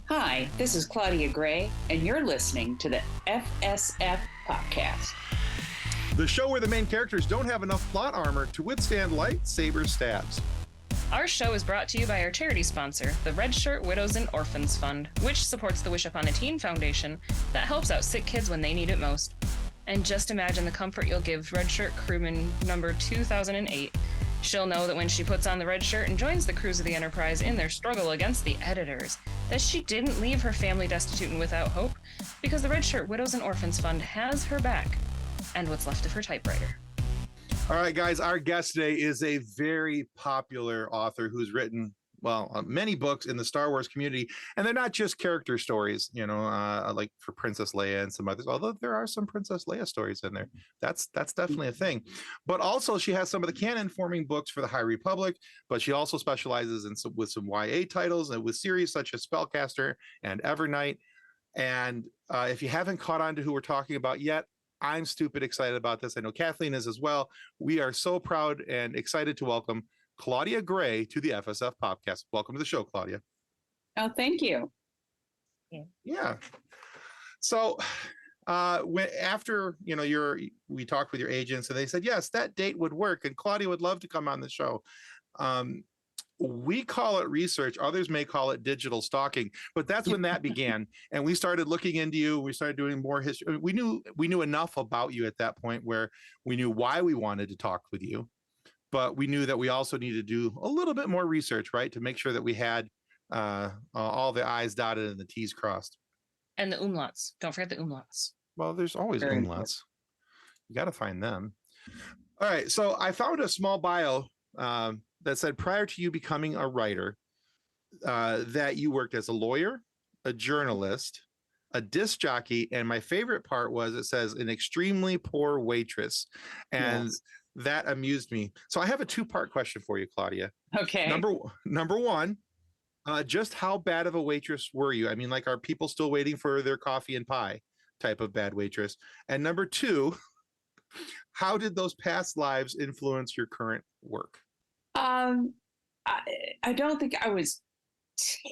Hi, this is Claudia Gray, and you're listening to the FSF Podcast. The show where the main characters don't have enough plot armor to withstand lightsaber stabs. Our show is brought to you by our charity sponsor, the Red Shirt Widows and Orphans Fund, which supports the Wish Upon a Teen Foundation that helps out sick kids when they need it most. And just imagine the comfort you'll give Red Shirt crewman number 2008. She'll know that when she puts on the red shirt and joins the crews of the Enterprise in their struggle against the editors, that she didn't leave her family destitute and without hope, because the Red Shirt Widows and Orphans Fund has her back, and what's left of her typewriter. All right, guys, our guest today is a very popular author who's written, many books in the Star Wars community, and they're not just character stories, like for Princess Leia and some others, although there are some Princess Leia stories in there. That's definitely a thing. But also she has some of the canon-forming books for the High Republic, but she also specializes with some YA titles and with series such as Spellcaster and Evernight. And if you haven't caught on to who we're talking about yet, I'm stupid excited about this. I know Kathleen is as well. We are so proud and excited to welcome Claudia Gray to the FSF Podcast. Welcome to the show, Claudia. Oh, thank you. Yeah. So after, we talked with your agents and they said, yes, that date would work. And Claudia would love to come on the show. We call it research. Others may call it digital stalking, but that's when that began. And we started looking into you. We started doing more history. We knew enough about you at that point where we knew why we wanted to talk with you, but we knew that we also needed to do a little bit more research, right? To make sure that we had all the I's dotted and the T's crossed. And the umlauts. Don't forget the umlauts. Well, there's always umlauts. You got to find them. All right. So I found a small bio that said prior to you becoming a writer, that you worked as a lawyer, a journalist, a disc jockey, and my favorite part was it says an extremely poor waitress. And yes, that amused me. So I have a two-part question for you, Claudia. Okay. Number one, just how bad of a waitress were you? I mean, like, are people still waiting for their coffee and pie type of bad waitress? And number two, how did those past lives influence your current work? I don't think I was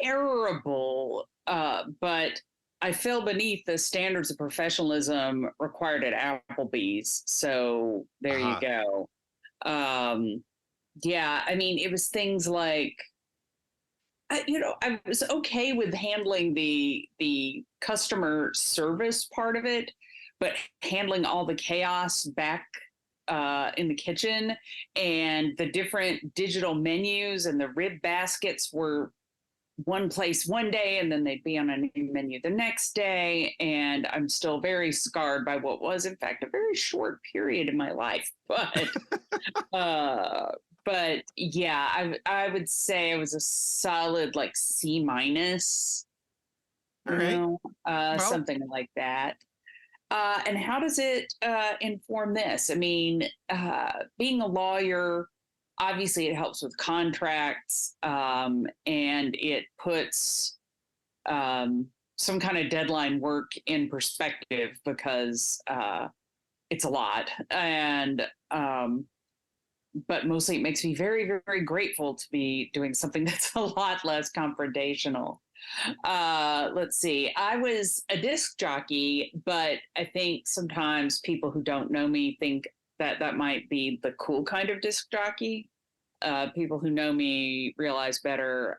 terrible, but I fell beneath the standards of professionalism required at Applebee's. So there you go. Yeah, I mean, it was things like, I was okay with handling the customer service part of it, but handling all the chaos back in the kitchen and the different digital menus and the rib baskets were one place one day and then they'd be on a new menu the next day. And I'm still very scarred by what was, in fact, a very short period in my life. But yeah, I would say I was a solid like C-, something like that. And how does it inform this? I mean, being a lawyer, obviously it helps with contracts, and it puts some kind of deadline work in perspective because it's a lot. And but mostly it makes me very, very grateful to be doing something that's a lot less confrontational. Let's see. I was a disc jockey, but I think sometimes people who don't know me think that might be the cool kind of disc jockey. People who know me realize better.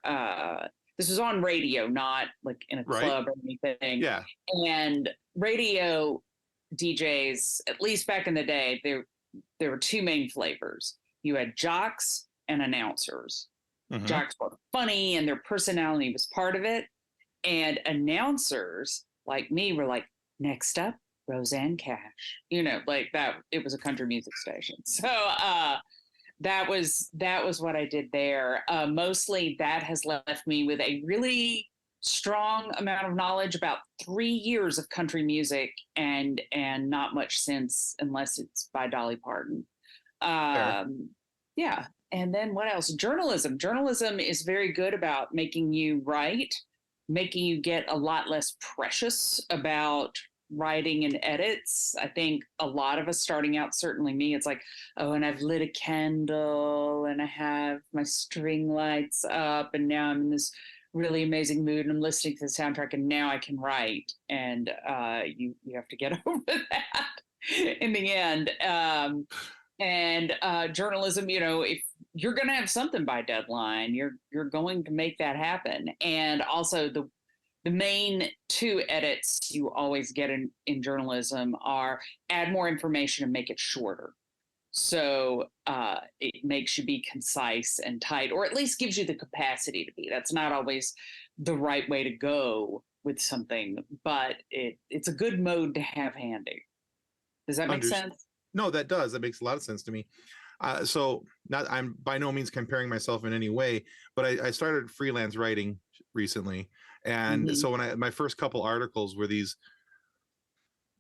This was on radio, not like in a club or anything. Yeah. And radio DJs, at least back in the day, there were two main flavors. You had jocks and announcers. Mm-hmm. Jocks were funny and their personality was part of it. And announcers like me were like, next up, Roseanne Cash. Like that, it was a country music station. So that was what I did there. Mostly that has left me with a really strong amount of knowledge about 3 years of country music and not much since, unless it's by Dolly Parton. Yeah. And then what else? Journalism. Journalism is very good about making you write, making you get a lot less precious about writing and edits. I think a lot of us starting out, certainly me, it's like, oh, and I've lit a candle and I have my string lights up and now I'm in this really amazing mood and I'm listening to the soundtrack and now I can write. And you have to get over that in the end. And journalism, if you're going to have something by deadline, you're going to make that happen. And also the main two edits you always get in journalism are add more information and make it shorter. So it makes you be concise and tight, or at least gives you the capacity to be. That's not always the right way to go with something, but it's a good mode to have handy. Does that make sense? No, that does. That makes a lot of sense to me. So I'm by no means comparing myself in any way, but I started freelance writing recently. And so when my first couple articles were these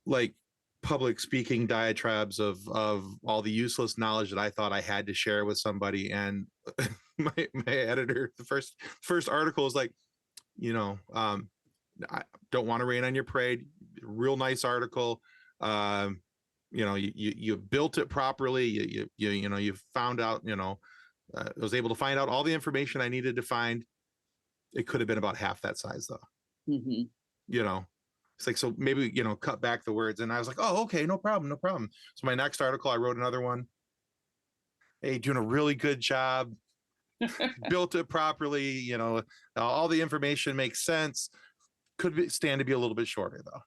like public speaking diatribes of all the useless knowledge that I thought I had to share with somebody. And my editor, the first article is like, I don't want to rain on your parade. Real nice article. You built it properly. You found out, I was able to find out all the information I needed to find. It could have been about half that size though. It's like, so maybe, cut back the words. And I was like, oh, okay, no problem. So my next article, I wrote another one. Hey, doing a really good job. Built it properly. All the information makes sense. Stand to be a little bit shorter though.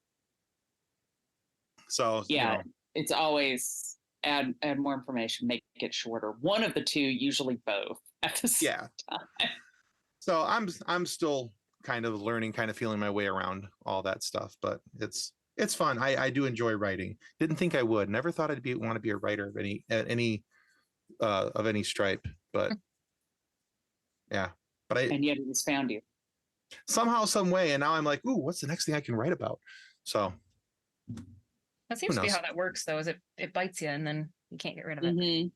So, yeah, it's always add more information, make it shorter. One of the two, usually both at the same time. So I'm still kind of learning, kind of feeling my way around all that stuff, but it's fun. I do enjoy writing. Didn't think I would. Never thought I'd want to be a writer of any stripe, but yeah. And yet it has found you somehow, some way, and now I'm like, ooh, what's the next thing I can write about? So that seems to be how that works, though. Is it bites you and then you can't get rid of it. Mm-hmm.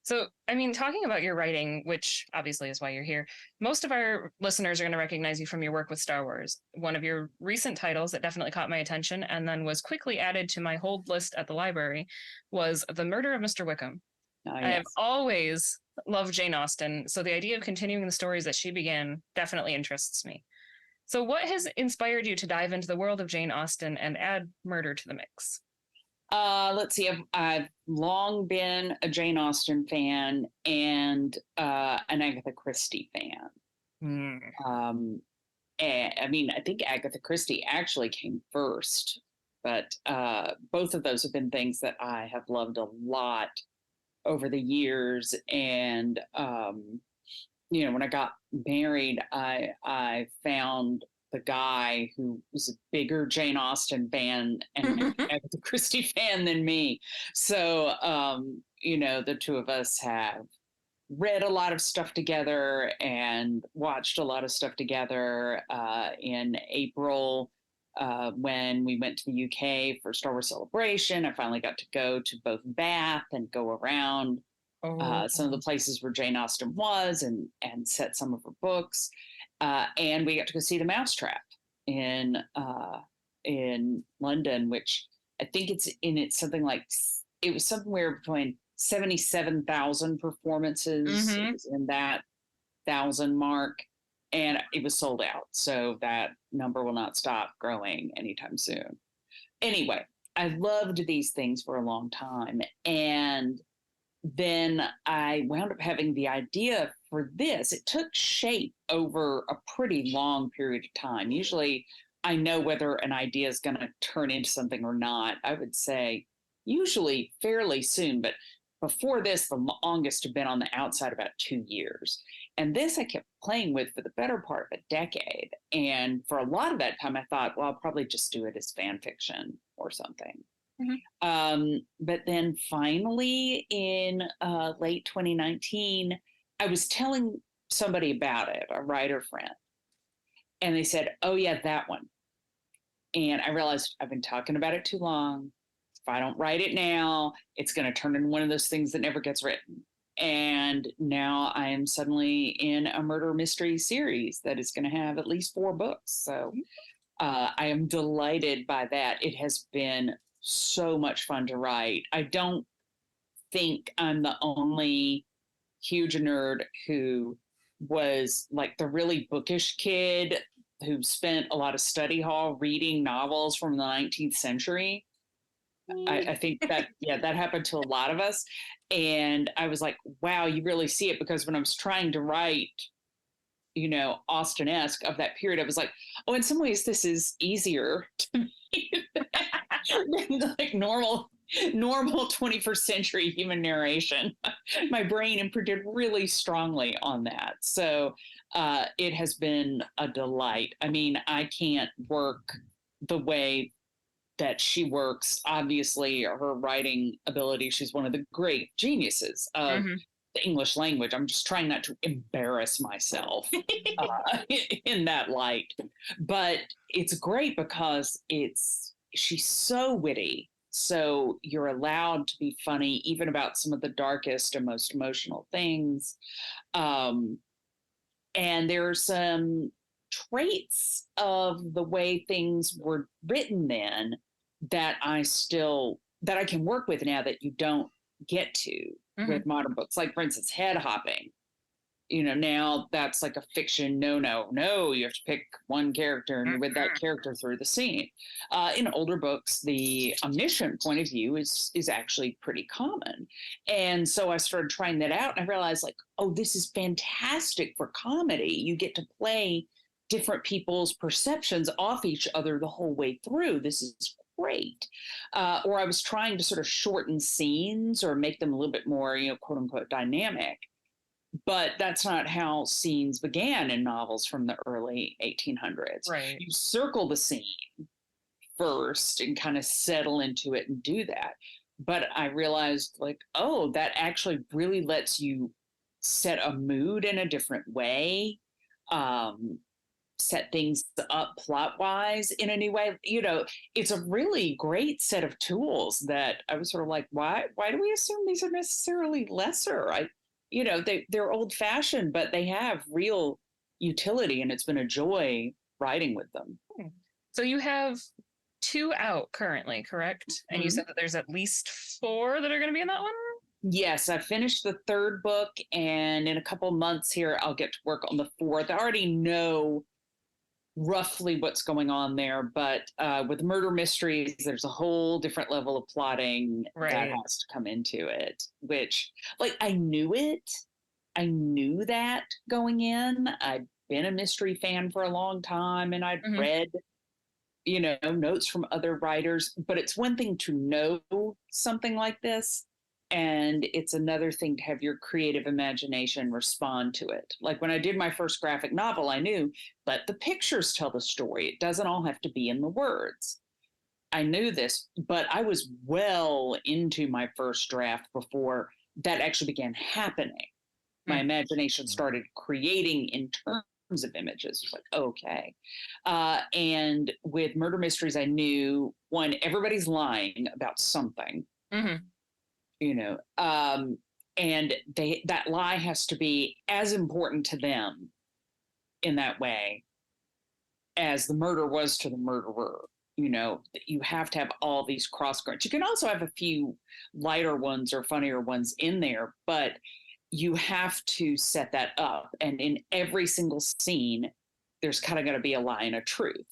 So, I mean, talking about your writing, which obviously is why you're here, most of our listeners are going to recognize you from your work with Star Wars. One of your recent titles that definitely caught my attention and then was quickly added to my hold list at the library was The Murder of Mr. Wickham. Yes. I have always loved Jane Austen, so the idea of continuing the stories that she began definitely interests me. So what has inspired you to dive into the world of Jane Austen and add murder to the mix? Let's see. I've long been a Jane Austen fan and an Agatha Christie fan. And, I mean, I think Agatha Christie actually came first, but both of those have been things that I have loved a lot over the years. And when I got married, I found the guy who was a bigger Jane Austen fan and Agatha Christie fan than me. So, the two of us have read a lot of stuff together and watched a lot of stuff together. In April, when we went to the UK for Star Wars Celebration, I finally got to go to both Bath and go around some of the places where Jane Austen was and set some of her books. And we got to go see the Mousetrap in London, which I think it's something like, it was somewhere between 77,000 performances. It was in that 1,000 mark, and it was sold out. So that number will not stop growing anytime soon. Anyway, I loved these things for a long time. And then I wound up having the idea for this. It took shape over a pretty long period of time. Usually I know whether an idea is going to turn into something or not. I would say usually fairly soon, but before this, the longest had been on the outside about 2 years. And this I kept playing with for the better part of a decade. And for a lot of that time, I thought, well, I'll probably just do it as fan fiction or something. But then finally in late 2019, I was telling somebody about it, a writer friend, and they said, oh yeah, that one. And I realized I've been talking about it too long. If I don't write it now, it's going to turn into one of those things that never gets written. And now I am suddenly in a murder mystery series that is going to have at least 4 books. So I am delighted by that. It has been so much fun to write. I don't think I'm the only huge nerd who was like the really bookish kid who spent a lot of study hall reading novels from the 19th century. I think that, yeah, that happened to a lot of us. And I was like, wow, you really see it, because when I was trying to write, Austen-esque of that period, I was like, oh, in some ways this is easier to me than like normal 21st century human narration. My brain imprinted really strongly on that. So it has been a delight. I mean, I can't work the way that she works. Obviously, her writing ability, she's one of the great geniuses of the English language. I'm just trying not to embarrass myself in that light. But it's great because she's so witty. So you're allowed to be funny, even about some of the darkest and most emotional things. And there are some traits of the way things were written then that I can work with now that you don't get to with modern books. Like, for instance, head hopping. Now that's like a fiction. No, you have to pick one character and you're with that character through the scene. In older books, the omniscient point of view is actually pretty common. And so I started trying that out, and I realized, like, oh, this is fantastic for comedy. You get to play different people's perceptions off each other the whole way through. This is great. Or I was trying to sort of shorten scenes or make them a little bit more, quote unquote, dynamic. But that's not how scenes began in novels from the early 1800s. Right. You circle the scene first and kind of settle into it and do that. But I realized, like, oh, that actually really lets you set a mood in a different way, set things up plot-wise in a new way. It's a really great set of tools that I was sort of like, why do we assume these are necessarily lesser? They're old-fashioned, but they have real utility, and it's been a joy writing with them. So you have 2 out currently, correct? And you said that there's at least 4 that are going to be in that one? Yes, I finished the 3rd book, and in a couple months here, I'll get to work on the 4th. I already know roughly what's going on there, but with murder mysteries, there's a whole different level of plotting that has to come into it, which, like, I knew that going in. I'd been a mystery fan for a long time, and I'd read notes from other writers, but it's one thing to know something like this, and it's another thing to have your creative imagination respond to it. Like, when I did my first graphic novel, I knew, let the pictures tell the story. It doesn't all have to be in the words. I knew this, but I was well into my first draft before that actually began happening. My imagination started creating in terms of images. It's like, okay. And with murder mysteries, I knew, one, everybody's lying about something. And that lie has to be as important to them in that way as the murder was to the murderer. You have to have all these cross currents. You can also have a few lighter ones or funnier ones in there, but you have to set that up. And in every single scene, there's kind of going to be a lie and a truth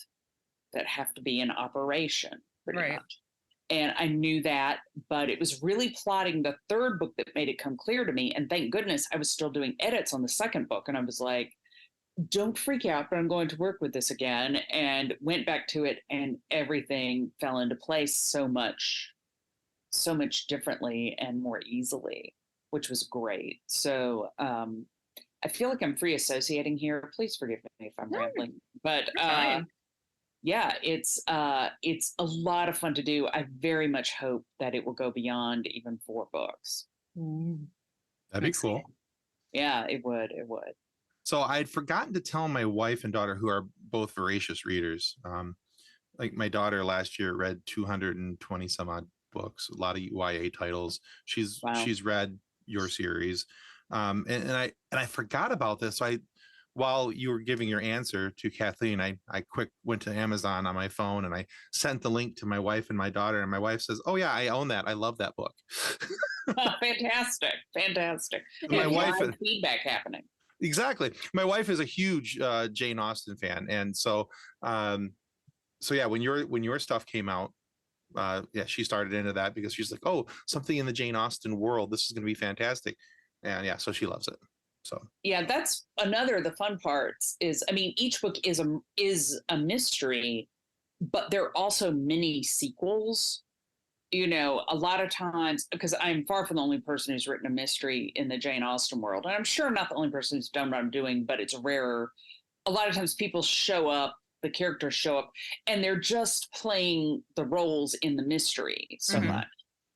that have to be in operation pretty much. And I knew that, but it was really plotting the 3rd book that made it come clear to me. And thank goodness I was still doing edits on the 2nd book. And I was like, don't freak out, but I'm going to work with this again. And went back to it, and everything fell into place so much differently and more easily, which was great. So I feel like I'm free associating here. Please forgive me if I'm rambling, but yeah, it's a lot of fun to do. I very much hope that it will go beyond even 4 books. That'd be cool. Yeah, it would. So I'd forgotten to tell my wife and daughter, who are both voracious readers. Like, my daughter last year read 220 some odd books, a lot of YA titles. She's read your series. And I forgot about this. So while you were giving your answer to Kathleen, I quick went to Amazon on my phone, and I sent the link to my wife and my daughter. And my wife says, "Oh yeah, I own that. I love that book." Fantastic. My wife, feedback happening. Exactly. My wife is a huge Jane Austen fan, and so yeah, when your stuff came out, yeah, she started into that because she's like, oh, something in the Jane Austen world. This is going to be fantastic, and yeah, so she loves it. So Yeah, that's another of the fun parts is, I mean, each book is a mystery, but there are also many sequels. You know, a lot of times, because I'm far from the only person who's written a mystery in the Jane Austen world, and I'm sure I'm not the only person who's done what I'm doing, but it's rarer. A lot of times people show up, the characters show up, and they're just playing the roles in the mystery so Mhm. much.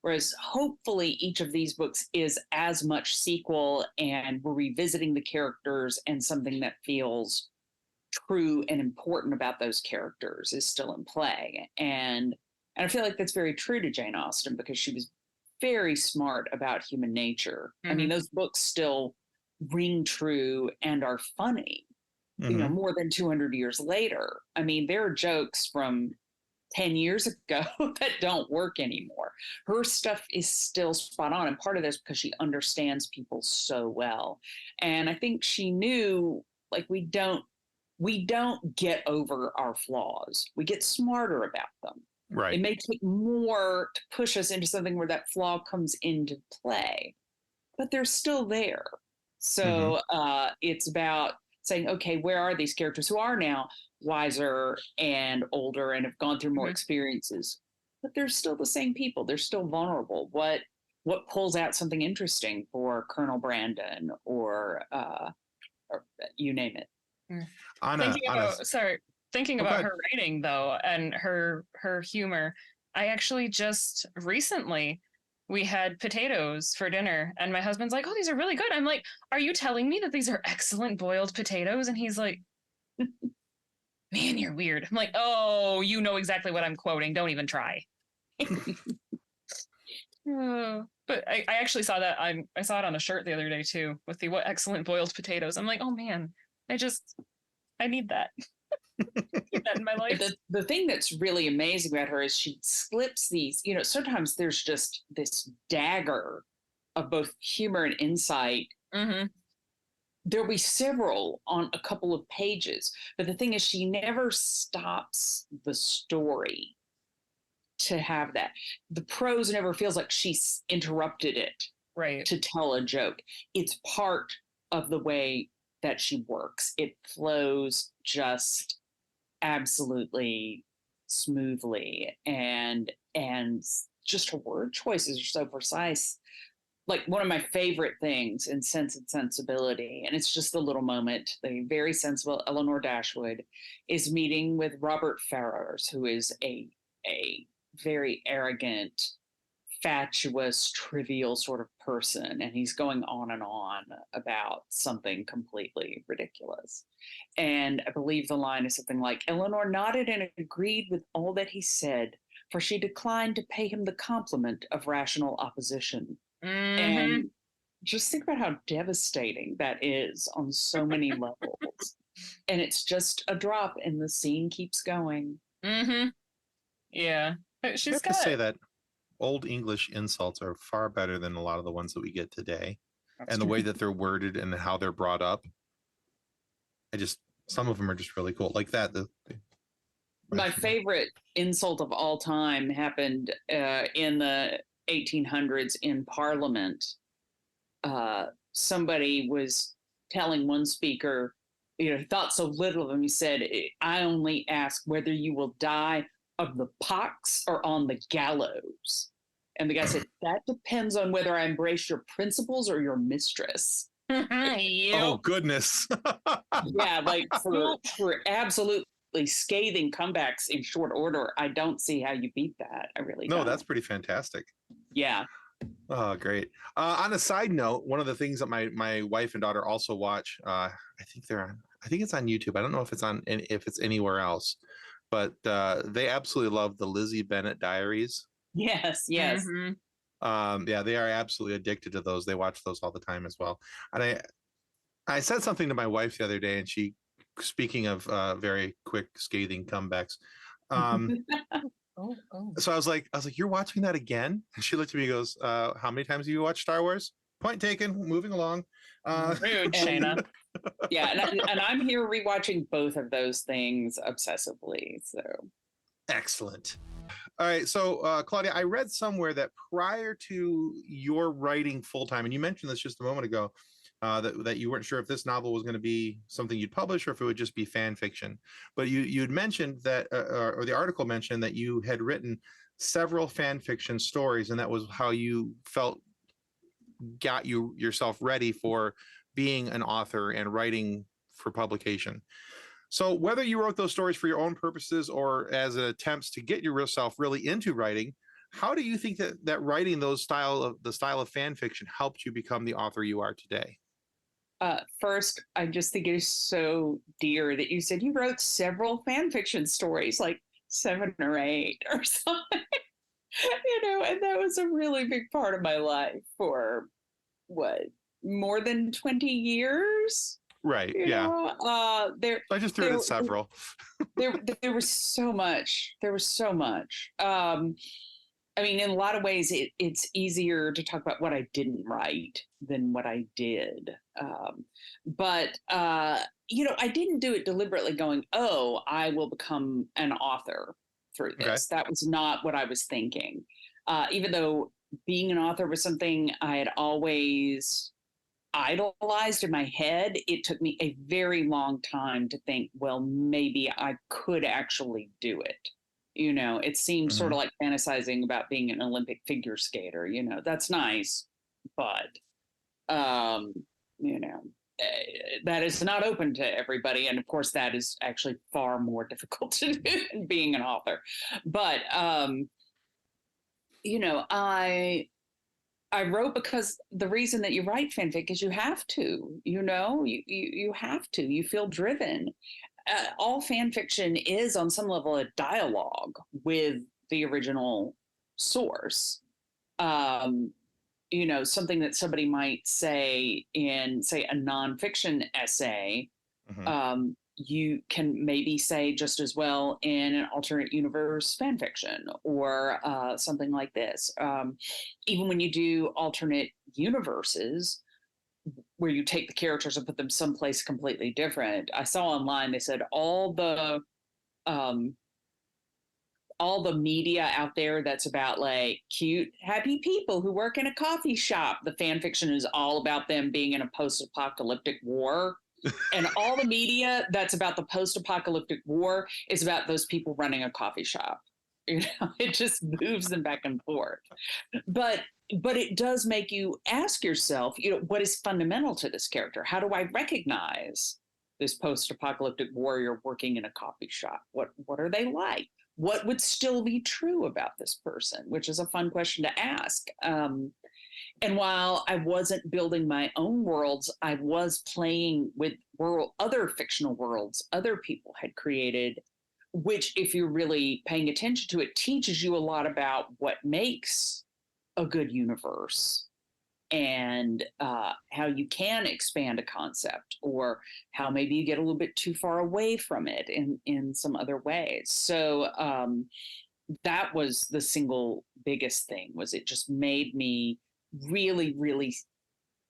Whereas hopefully each of these books is as much sequel, and we're revisiting the characters, and something that feels true and important about those characters is still in play. And I feel like that's very true to Jane Austen because she was very smart about human nature. I mean, Mhm. those books still ring true and are funny, you know, mhm. more than 200 years later. I mean, there are jokes from 10 years ago that don't work anymore. Her stuff is still spot on. And part of this because she understands people so well. And I think she knew, like, we don't get over our flaws. We get smarter about them. It Right. may take more to push us into something where that flaw comes into play, but they're still there. Hmm. So it's about saying, okay, where are these characters who are now wiser and older and have gone through more Mhm. experiences, but they're still the same people. They're still vulnerable. What pulls out something interesting for Colonel Brandon or you name it? Mm. On a Thinking on a. about sorry, thinking Oh, about God. her writing though, and her humor. I actually just recently we had potatoes for dinner, and my husband's like, "Oh, these are really good." I'm like, "Are you telling me that these are excellent boiled potatoes?" And he's like, "Man, you're weird." I'm like, "Oh, you know exactly what I'm quoting. Don't even try." But I actually saw that I saw it on a shirt the other day too with the what excellent boiled potatoes. I'm like, oh man, I need that. Need that in my life. The thing that's really amazing about her is she slips these, you know, sometimes there's just this dagger of both humor and insight. Mm-hmm. There'll be several on a couple of pages, but the thing is she never stops the story to have that. The prose never feels like she's interrupted it Right. to tell a joke. It's part of the way that she works. It flows just absolutely smoothly, and just her word choices are so precise. Like one of my favorite things in Sense and Sensibility, and it's just a little moment, the very sensible Eleanor Dashwood is meeting with Robert Ferrars, who is a very arrogant, fatuous, trivial sort of person, and he's going on and on about something completely ridiculous. And I believe the line is something like, Eleanor nodded and agreed with all that he said, for she declined to pay him the compliment of rational opposition. Mm-hmm. And just think about how devastating that is on so many levels. And it's just a drop, and the scene keeps going. Mm-hmm. Yeah. But I she's have to got say that old English insults are far better than a lot of the ones that we get today, that's and the true. way that they're worded and how they're brought up. I just Some of them are just really cool, like that. My favorite insult of all time happened in the 1800s in Parliament. Somebody was telling one speaker, you know, he thought so little of him. He said, I only ask whether you will die of the pox or on the gallows. And the guy said, that depends on whether I embrace your principles or your mistress. Oh Yep. goodness. Yeah, like for Yep. for absolutely scathing comebacks in short order, I don't see how you beat that. I really No, don't. that's pretty fantastic. Yeah. Oh, great. On a side note, one of the things that my wife and daughter also watch, I think it's on YouTube. I don't know if it's anywhere else, but they absolutely love the Lizzie Bennet Diaries. Yes, yes. Mm-hmm. Yeah, they are absolutely addicted to those. They watch those all the time as well. And I said something to my wife the other day, and she, speaking of very quick scathing comebacks, Oh. so I was like, you're watching that again? And she looked at me and goes, how many times have you watched Star Wars? Point taken. Moving along. Rude, And Shayna. yeah, and I'm here rewatching both of those things obsessively. So Excellent. All right. So, Claudia, I read somewhere that prior to your writing full time, and you mentioned this just a moment ago, that you weren't sure if this novel was going to be something you'd publish or if it would just be fan fiction. But you had mentioned that, or the article mentioned that you had written several fan fiction stories, and that was how you felt got yourself ready for being an author and writing for publication. So whether you wrote those stories for your own purposes or as attempts to get yourself really into writing, how do you think that writing the style of fan fiction helped you become the author you are today? first, I just think it is so dear that you said you wrote several fan fiction stories, like 7 or 8 or something. And that was a really big part of my life for what, more than 20 years. Right. Yeah. I just threw it there at several. there was so much. There was so much. I mean, in a lot of ways, it's easier to talk about what I didn't write than what I did. But I didn't do it deliberately going, oh, I will become an author through Okay. this. That was not what I was thinking. Even though being an author was something I had always idolized in my head, it took me a very long time to think, well, maybe I could actually do it. It seems sort of like fantasizing about being an Olympic figure skater. That's nice, but that is not open to everybody, and of course that is actually far more difficult to do than being an author. But I wrote because the reason that you write fanfic is you have to. You have to. You feel driven. All fan fiction is on some level a dialogue with the original source. Something that somebody might say in, say, a nonfiction essay, you can maybe say just as well in an alternate universe fan fiction or something like this. Even when you do alternate universes, where you take the characters and put them someplace completely different. I saw online, they said all the media out there that's about like cute, happy people who work in a coffee shop, the fan fiction is all about them being in a post-apocalyptic war. And all the media that's about the post-apocalyptic war is about those people running a coffee shop. It just moves them back and forth. But it does make you ask yourself, what is fundamental to this character? How do I recognize this post-apocalyptic warrior working in a coffee shop? What are they like? What would still be true about this person? Which is a fun question to ask. And while I wasn't building my own worlds, I was playing with other fictional worlds other people had created, which, if you're really paying attention to it, teaches you a lot about what makes a good universe and how you can expand a concept, or how maybe you get a little bit too far away from it in some other ways. So that was the single biggest thing, was it just made me really, really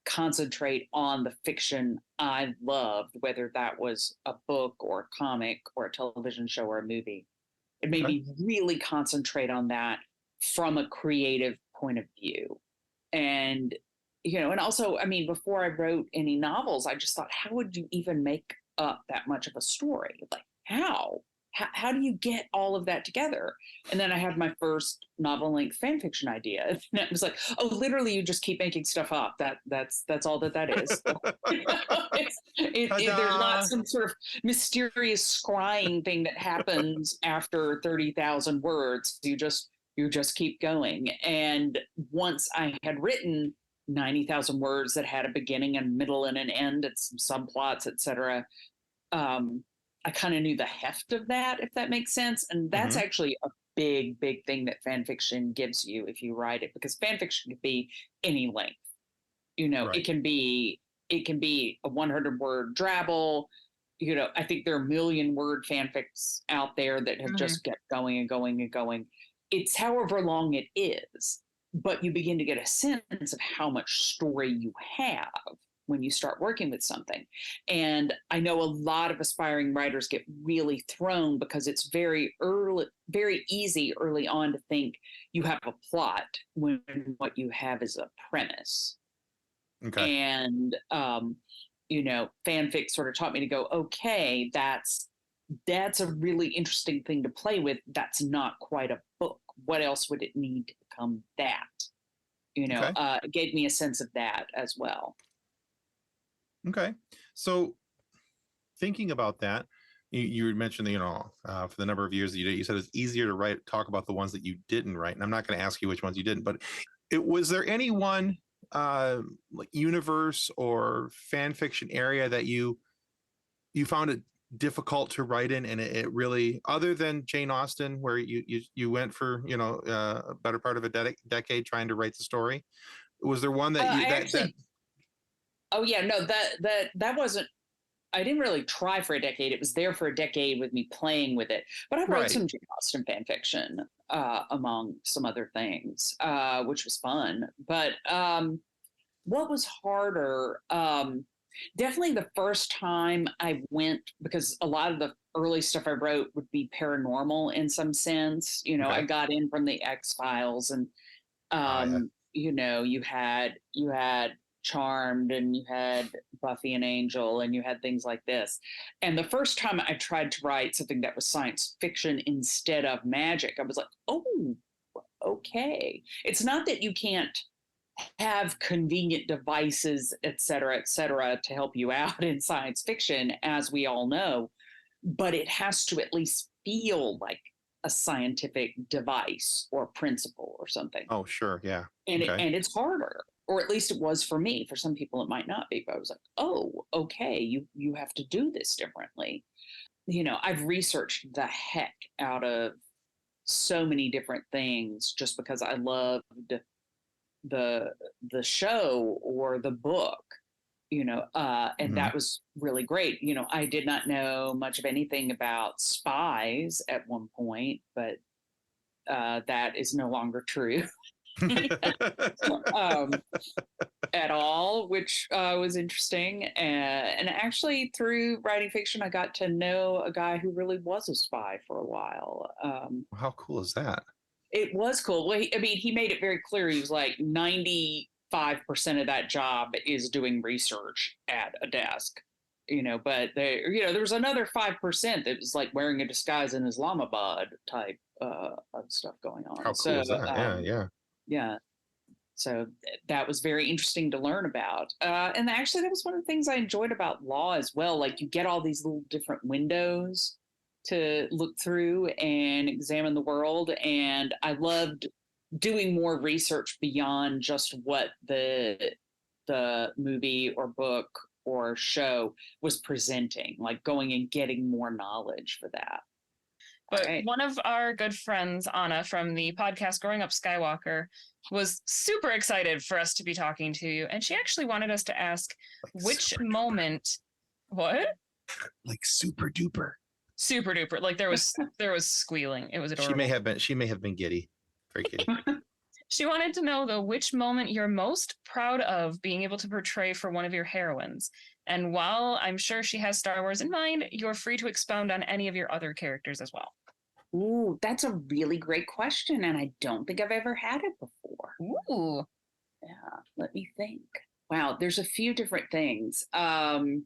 concentrate on the fiction I loved, whether that was a book or a comic or a television show or a movie. It made me really concentrate on that from a creative point of view. And, and also, I mean, before I wrote any novels, I just thought, how would you even make up that much of a story? Like, how do you get all of that together? And then I had my first novel-length fan fiction idea, and it was like, oh, literally, you just keep making stuff up. That's all that is. There's not some sort of mysterious scrying thing that happens after 30,000 words. You just keep going. And once I had written 90,000 words that had a beginning and middle and an end and some subplots, etc., I kind of knew the heft of that, if that makes sense. And that's actually a big, big thing that fan fiction gives you if you write it, because fan fiction can be any length. Right. It can be a 100-word drabble. I think there are 1 million word fanfics out there that have just kept going and going and going. It's however long it is. but you begin to get a sense of how much story you have when you start working with something. And I know a lot of aspiring writers get really thrown because it's very easy early on to think you have a plot when what you have is a premise. Okay. And fanfic sort of taught me to go, okay, that's a really interesting thing to play with. That's not quite a book. What else would it need to become that? Okay. It gave me a sense of that as well. Okay. So thinking about that, you mentioned, for the number of years that you said it's easier to talk about the ones that you didn't write. And I'm not going to ask you which ones you didn't, but was there any one like universe or fan fiction area that you found it difficult to write in, and it really, other than Jane Austen, where you went for a better part of a decade trying to write the story, was there one that oh yeah, no, that wasn't, I didn't really try for a decade. It was there for a decade with me playing with it. But I wrote some Jane Austen fan fiction, among some other things, which was fun. But what was harder? Definitely the first time I went, because a lot of the early stuff I wrote would be paranormal in some sense. I got in from the X-Files, and you had Charmed, and you had Buffy and Angel, and you had things like this. And the first time I tried to write something that was science fiction instead of magic, I was like, oh, okay. It's not that you can't have convenient devices, et cetera, to help you out in science fiction, as we all know, but it has to at least feel like a scientific device or principle or something. Oh, sure. Yeah. And it's harder, or at least it was for me. For some people, it might not be, but I was like, oh, okay, you have to do this differently. I've researched the heck out of so many different things just because I loved the show or the book, and that was really great. I did not know much of anything about spies at one point, but that is no longer true. At all, which was interesting. And actually, through writing fiction, I got to know a guy who really was a spy for a while. How cool is that? It was cool. Well, he made it very clear. He was like 95% of that job is doing research at a desk, but there was another 5% that was like wearing a disguise in Islamabad type of stuff going on. How cool is that? Yeah. So that was very interesting to learn about. And actually, that was one of the things I enjoyed about law as well. Like, you get all these little different windows to look through and examine the world. And I loved doing more research beyond just what the movie or book or show was presenting, like going and getting more knowledge for that. But one of our good friends, Anna, from the podcast Growing Up Skywalker, was super excited for us to be talking to you. And she actually wanted us to ask which moment... What? Like super duper. Super duper. Like there was squealing. It was adorable. She may have been giddy. Very giddy. She wanted to know, though, which moment you're most proud of being able to portray for one of your heroines. And while I'm sure she has Star Wars in mind, you're free to expound on any of your other characters as well. Ooh, that's a really great question, and I don't think I've ever had it before. Ooh. Yeah, let me think. Wow, there's a few different things. The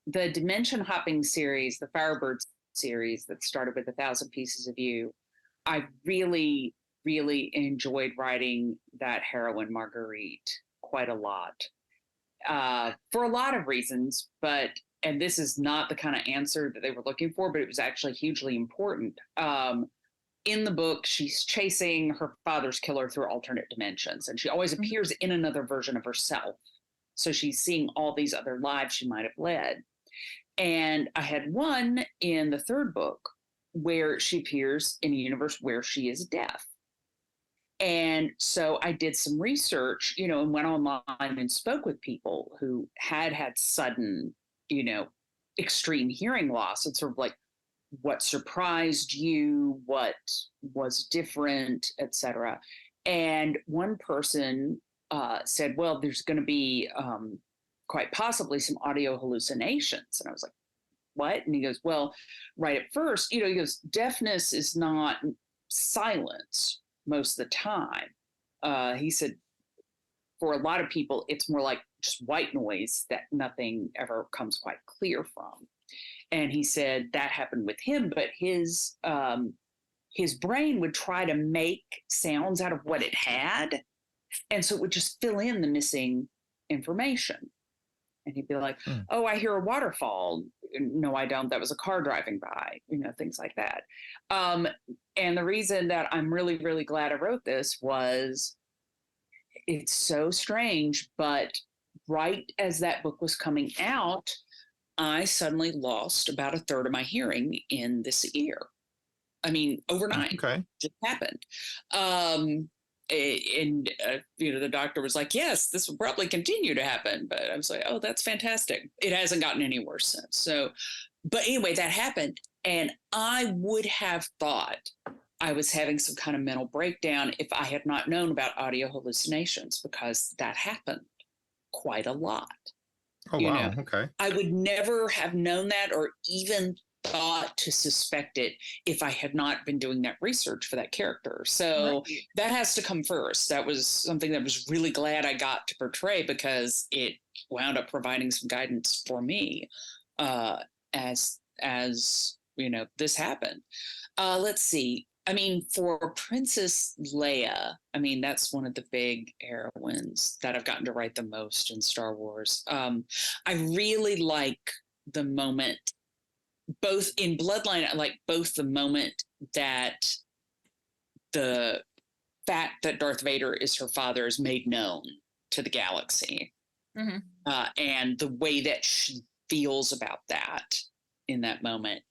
Dimension Hopping series, the Firebird series that started with 1,000 Pieces of You, I really, really enjoyed writing that heroine, Marguerite, quite a lot. For a lot of reasons, and this is not the kind of answer that they were looking for, but it was actually hugely important. In the book, she's chasing her father's killer through alternate dimensions, and she always appears in another version of herself. So she's seeing all these other lives she might have led. And I had one in the third book where she appears in a universe where she is deaf. And so I did some research, and went online and spoke with people who had sudden, extreme hearing loss, and sort of like, what surprised you, what was different, etc. And one person said, well, there's going to be quite possibly some audio hallucinations. And I was like, what? And he goes, well, right at first, he goes, deafness is not silence most of the time. He said, for a lot of people, it's more like just white noise that nothing ever comes quite clear from. And he said that happened with him, but his brain would try to make sounds out of what it had. And so it would just fill in the missing information. And he'd be like, oh, I hear a waterfall. No, I don't. That was a car driving by, things like that. And the reason that I'm really, really glad I wrote this was it's so strange, but right as that book was coming out, I suddenly lost about a third of my hearing in this ear. I mean, overnight. Okay. Just happened. The doctor was like, yes, this will probably continue to happen. But I was like, oh, that's fantastic. It hasn't gotten any worse since. So, but anyway, that happened. And I would have thought I was having some kind of mental breakdown if I had not known about audio hallucinations, because that happened quite a lot. Oh, wow. Okay. I would never have known that or even thought to suspect it if I had not been doing that research for that character. So that has to come first. That was something that I was really glad I got to portray, because it wound up providing some guidance for me as this happened. Let's see. I mean, for Princess Leia, that's one of the big heroines that I've gotten to write the most in Star Wars. I really like the moment, both in Bloodline, I like both the moment that the fact that Darth Vader is her father is made known to the galaxy, and the way that she feels about that in that moment.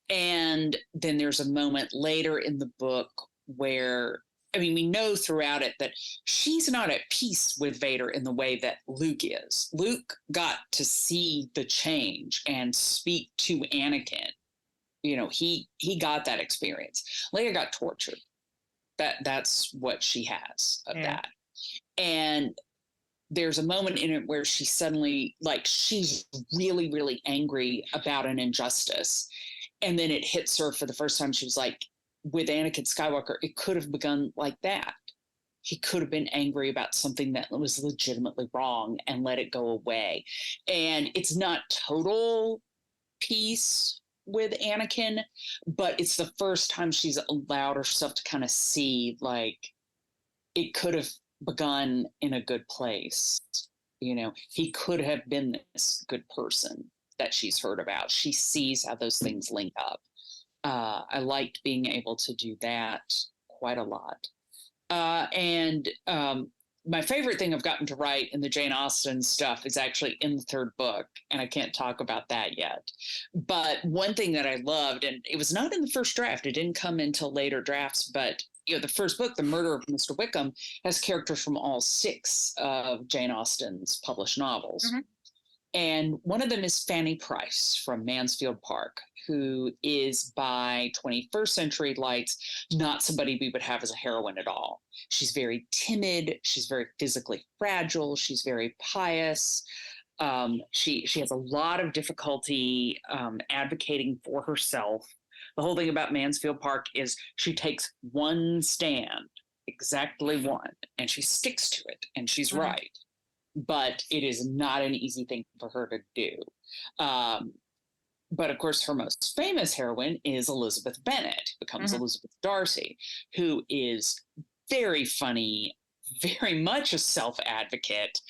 And then there's a moment later in the book where, we know throughout it that she's not at peace with Vader in the way that Luke is. Luke got to see the change and speak to Anakin. He got that experience. Leia got tortured. That's what she has of that. And there's a moment in it where she suddenly, she's really, really angry about an injustice. And then it hits her for the first time. She was like, with Anakin Skywalker, it could have begun like that. He could have been angry about something that was legitimately wrong and let it go away. And it's not total peace with Anakin, but it's the first time she's allowed herself to kind of see, it could have begun in a good place. He could have been this good person that she's heard about. She sees how those things link up. I liked being able to do that quite a lot. And my favorite thing I've gotten to write in the Jane Austen stuff is actually in the third book, and I can't talk about that yet. But one thing that I loved, and it was not in the first draft, it didn't come until later drafts, but the first book, The Murder of Mr. Wickham, has characters from all 6 of Jane Austen's published novels. And one of them is Fanny Price from Mansfield Park, who is, by 21st century lights, not somebody we would have as a heroine at all. She's very timid. She's very physically fragile. She's very pious. She has a lot of difficulty advocating for herself. The whole thing about Mansfield Park is she takes one stand, exactly one, and she sticks to it, and she's right. But it is not an easy thing for her to do. But of course, her most famous heroine is Elizabeth Bennet, who becomes Elizabeth Darcy, who is very funny, very much a self-advocate,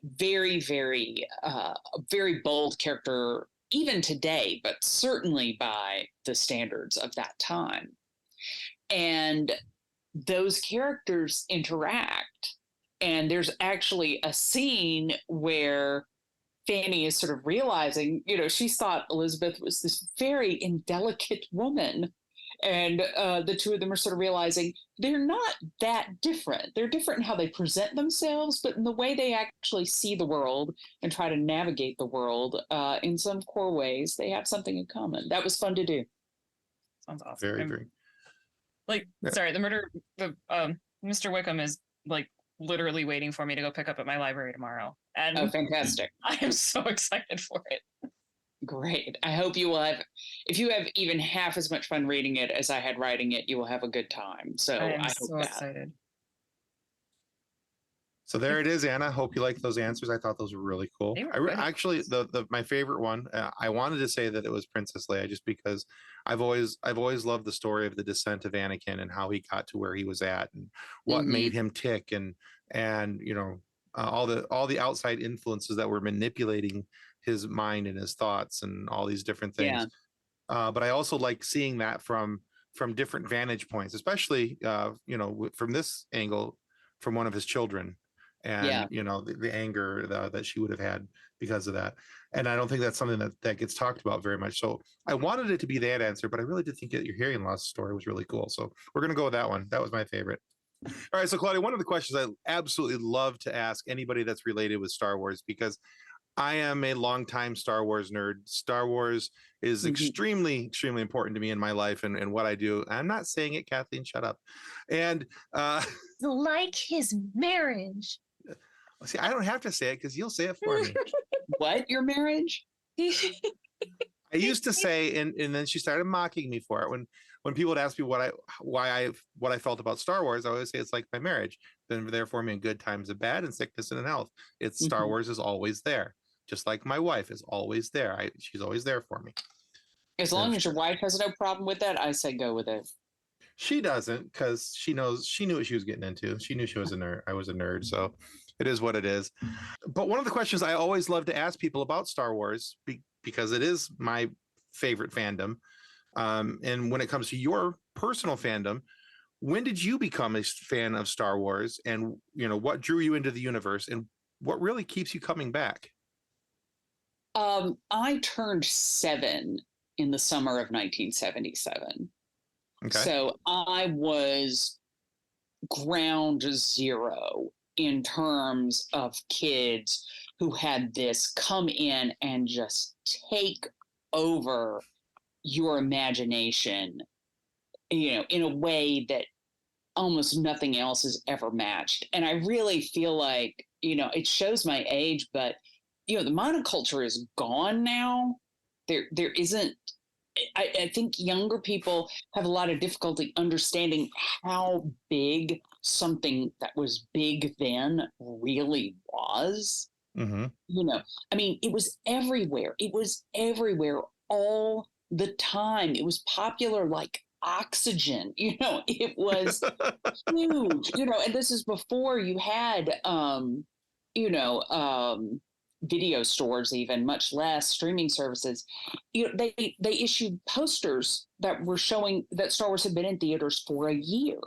very, very, very bold character, even today, but certainly by the standards of that time. And those characters interact. And there's actually a scene where Fanny is sort of realizing, she thought Elizabeth was this very indelicate woman. And the two of them are sort of realizing they're not that different. They're different in how they present themselves, but in the way they actually see the world and try to navigate the world in some core ways, they have something in common. That was fun to do. Sounds awesome. Very, very. Like, sorry, Mr. Wickham is like literally waiting for me to go pick up at my library tomorrow. And Oh, fantastic. I am so excited for it. Great. I hope you will have, if you have even half as much fun reading it as I had writing it, you will have a good time. So I am I hope so that. excited. So there it is, Anna. Hope you liked those answers. I thought those were really cool. They were good. Actually, my favorite one. I wanted to say that it was Princess Leia, just because I've always loved the story of the descent of Anakin and how he got to where he was at and what made him tick, and you know, all the outside influences that were manipulating his mind and his thoughts and all these different things. Yeah. But I also like seeing that from different vantage points, especially you know, from this angle, from one of his children. And you know, the anger that she would have had because of that. And I don't think that's something that gets talked about very much. So I wanted it to be that answer, but I really did think that your hearing loss story was really cool. So we're going to go with that one. That was my favorite. All right, so Claudia, one of the questions I absolutely love to ask anybody that's related with Star Wars, because I am a longtime Star Wars nerd. Star Wars is extremely, extremely important to me in my life and what I do. I'm not saying it, Kathleen, shut up. And like his marriage. see, I don't have to say it because you'll say it for me. What? Your marriage? I used to say, and then she started mocking me for it. When people would ask me what I felt about Star Wars, I always say it's like my marriage. Been there for me in good times and bad, and sickness and in health. It's Star Wars is always there, just like my wife is always there. She's always there for me. As long as your wife has no problem with that, I say go with it. She doesn't, because she knew what she was getting into. She knew she was a nerd. I was a nerd, so it is what it is. But one of the questions I always love to ask people about Star Wars, because it is my favorite fandom, and when it comes to your personal fandom, when did you become a fan of Star Wars, and you know, what drew you into the universe, and what really keeps you coming back? I turned 7 in the summer of 1977. Okay. So I was ground zero in terms of kids who had this come in and just take over your imagination, you know, in a way that almost nothing else is ever matched. And I really feel like, you know, it shows my age, but, you know, the monoculture is gone now. There isn't, I think younger people have a lot of difficulty understanding how big something that was big then really was. You know, I mean, it was everywhere. It was everywhere all the time. It was popular like oxygen. You know, it was huge. You know, and this is before you had, you know, video stores, even much less streaming services. You know, they issued posters that were showing that Star Wars had been in theaters for a year.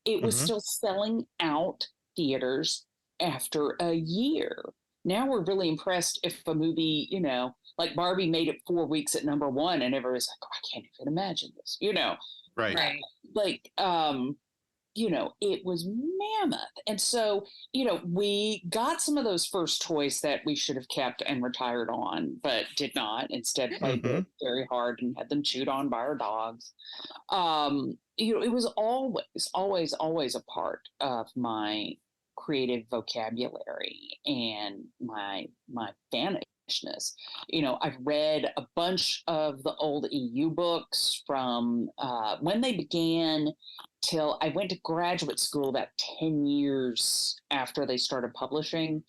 It was still selling out theaters after a year. Now we're really impressed if a movie, you know, like Barbie made it 4 weeks at #1, and everybody's like, oh, I can't even imagine this, you know. Right. Like, you know, it was mammoth. And so, you know, we got some of those first toys that we should have kept and retired on, but did not. Instead, played them very hard and had them chewed on by our dogs. You know, it was always a part of my creative vocabulary and my fanishness. You know, I've read a bunch of the old EU books from when they began till I went to graduate school about 10 years after they started publishing.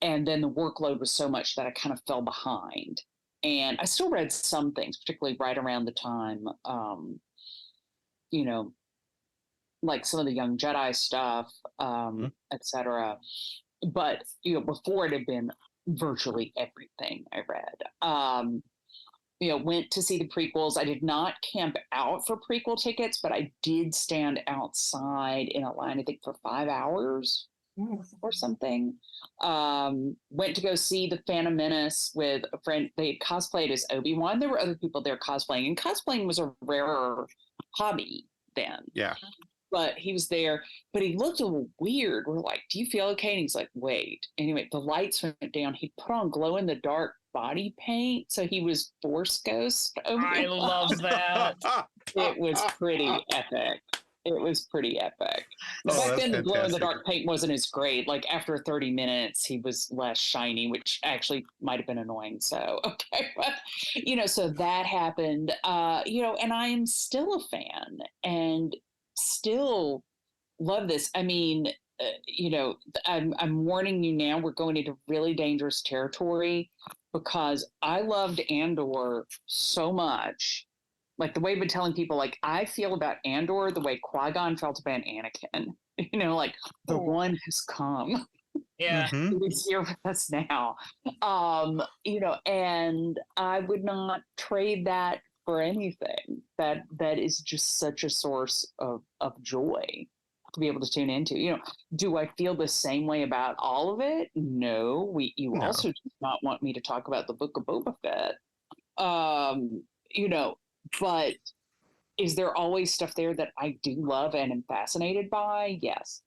And then the workload was so much that I kind of fell behind. And I still read some things, particularly right around the time, you know, like some of the Young Jedi stuff, et cetera. But, you know, before it had been virtually everything I read. You know, went to see the prequels. I did not camp out for prequel tickets, but I did stand outside in a line, I think, for 5 hours or something. Went to go see the Phantom Menace with a friend. They cosplayed as Obi-Wan. There were other people there cosplaying, and cosplaying was a rarer hobby then. Yeah. But he was there, but he looked a little weird. We're like, do you feel okay? And he's like, wait. Anyway, the lights went down. He put on glow-in-the-dark body paint, so he was Force Ghost. I love that. It was pretty epic. It was pretty epic. Oh, Back that's then, the glow in the fantastic. dark paint wasn't as great. Like after 30 minutes, he was less shiny, which actually might have been annoying. So, okay. But, so that happened, and I am still a fan and still love this. I mean, I'm warning you now, we're going into really dangerous territory because I loved Andor so much. Like the way I've been telling people, like I feel about Andor the way Qui-Gon felt about Anakin. Like the one has come. Yeah. Mhm. He's here with us now. And I would not trade that for anything. That is just such a source of joy to be able to tune into. Do I feel the same way about all of it? No. You No. also do not want me to talk about the Book of Boba Fett. But is there always stuff there that I do love and am fascinated by? Yes.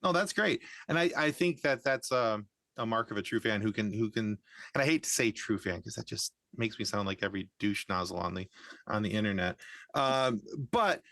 No, that's great. And I think that's a mark of a true fan who can, and I hate to say true fan because that just makes me sound like every douche nozzle on the internet. But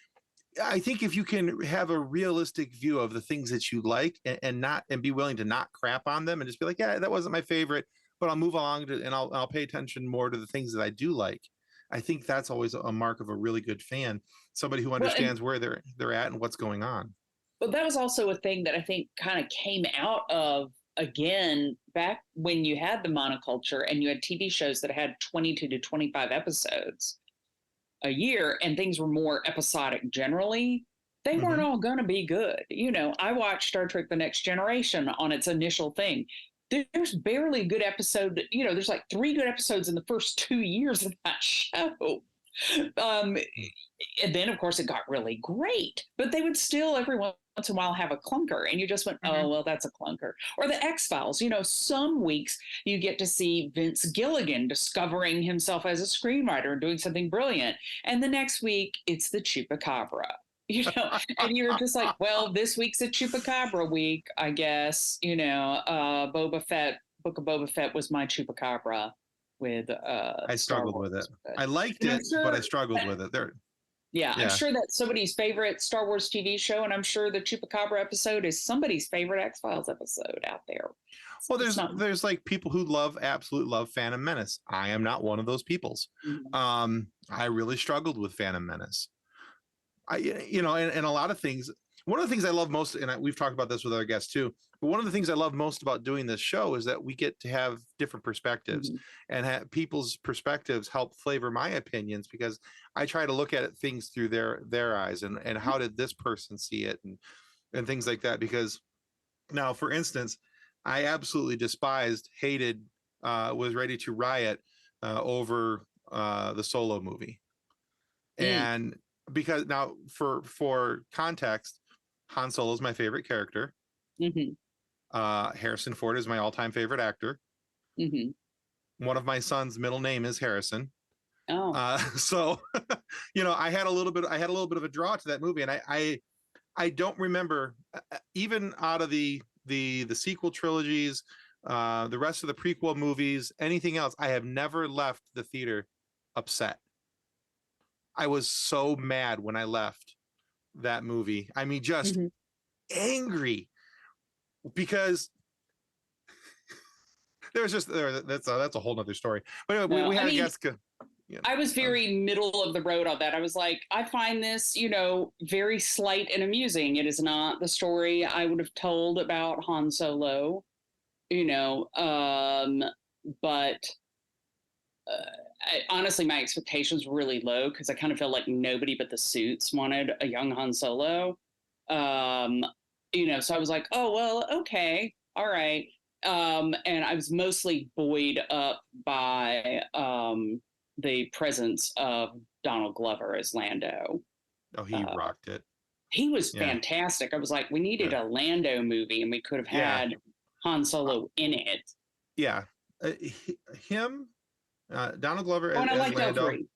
I think if you can have a realistic view of the things that you like and be willing to not crap on them and just be like, yeah, that wasn't my favorite, but I'll move along and I'll pay attention more to the things that I do like. I think that's always a mark of a really good fan, somebody who understands where they're at and what's going on. But that was also a thing that I think kind of came out of, again, back when you had the monoculture and you had TV shows that had 22 to 25 episodes a year and things were more episodic generally. They weren't all going to be good. I watched Star Trek The Next Generation on its initial thing. There's barely a good episode. There's like 3 good episodes in the first 2 years of that show. And then, of course, it got really great. But they would still every once in a while have a clunker. And you just went, oh, well, that's a clunker. Or the X-Files. Some weeks you get to see Vince Gilligan discovering himself as a screenwriter and doing something brilliant. And the next week, it's the Chupacabra. And you're just like, well, this week's a Chupacabra week, I guess. Boba Fett, Book of Boba Fett was my Chupacabra with I struggled with it. I liked it, but I struggled with it. Yeah, I'm sure that's somebody's favorite Star Wars TV show, and I'm sure the Chupacabra episode is somebody's favorite X-Files episode out there. Well, there's like people who absolutely love Phantom Menace. I am not one of those peoples. I really struggled with Phantom Menace. And a lot of things. One of the things I love most, and we've talked about this with other guests too, but one of the things I love most about doing this show is that we get to have different perspectives and people's perspectives help flavor my opinions because I try to look at things through their eyes and how did this person see it and things like that. Because now, for instance, I absolutely hated, was ready to riot over the Solo movie. And because now for context, Han Solo is my favorite character. Harrison Ford is my all-time favorite actor. One of my son's middle name is Harrison. So I had a little bit of a draw to that movie, and I don't remember even out of the sequel trilogies, the rest of the prequel movies, anything else. I have never left the theater upset. I was so mad when I left that movie. I mean, just angry because that's a whole nother story. But anyway, we had a guest. I was very middle of the road on that. I was like, I find this, very slight and amusing. It is not the story I would have told about Han Solo, but honestly, my expectations were really low because I kind of felt like nobody but the suits wanted a young Han Solo. So I was like, oh, well, okay. All right. And I was mostly buoyed up by the presence of Donald Glover as Lando. Oh, he rocked it. He was fantastic. I was like, we needed a Lando movie and we could have had Han Solo in it. Yeah. Him, Donald Glover and I like Lando. L3.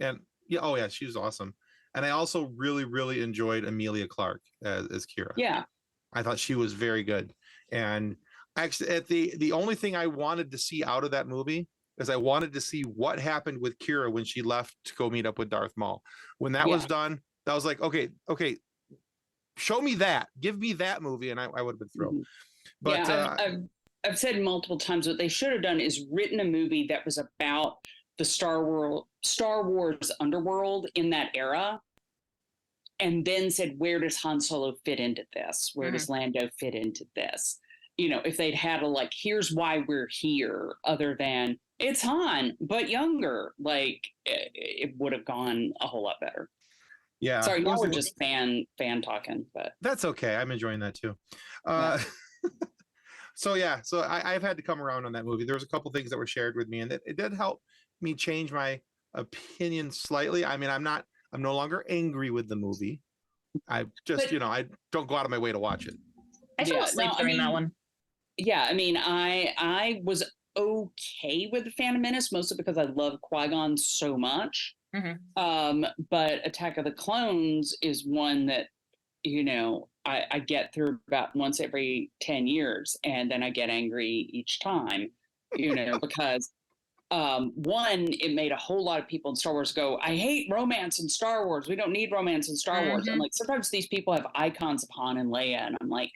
And she was awesome. And I also really, really enjoyed Emilia Clarke as Kira. Yeah. I thought she was very good. And actually, the only thing I wanted to see out of that movie is I wanted to see what happened with Kira when she left to go meet up with Darth Maul. When that was done, I was like, okay, show me that. Give me that movie, and I would have been thrilled. But I've said multiple times what they should have done is written a movie that was about the Star Wars underworld in that era, and then said, where does Han Solo fit into this? Where does Lando fit into this? You know, if they'd had a like, here's why we're here, other than it's Han but younger, like it would have gone a whole lot better. Yeah. Sorry, y'all were just fan talking, but that's okay. I'm enjoying that too. So I've had to come around on that movie. There was a couple things that were shared with me, and it did help me change my opinion slightly. I mean, I'm no longer angry with the movie. I just, I don't go out of my way to watch it. I fell asleep during that one. Yeah, I mean, I was okay with the Phantom Menace, mostly because I love Qui-Gon so much. But Attack of the Clones is one that, I get through about once every 10 years, and then I get angry each time, because one, it made a whole lot of people in Star Wars go, I hate romance in Star Wars. We don't need romance in Star Wars. And like, sometimes these people have icons of Han and Leia, and I'm like,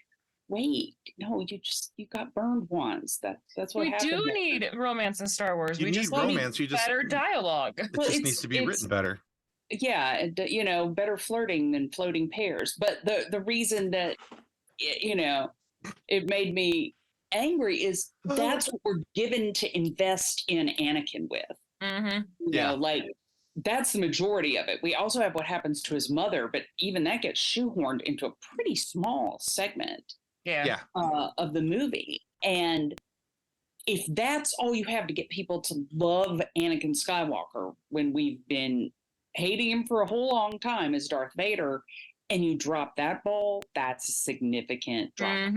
wait, no, you got burned once. That's what happened. We do need romance in Star Wars. We just need better dialogue. It just needs to be written better. Yeah, better flirting than floating pairs. But the reason that it made me angry is that's what we're given to invest in Anakin with. Like that's the majority of it. We also have what happens to his mother, but even that gets shoehorned into a pretty small segment of the movie. And if that's all you have to get people to love Anakin Skywalker when we've been hating him for a whole long time as Darth Vader, and you drop that ball, that's a significant drop.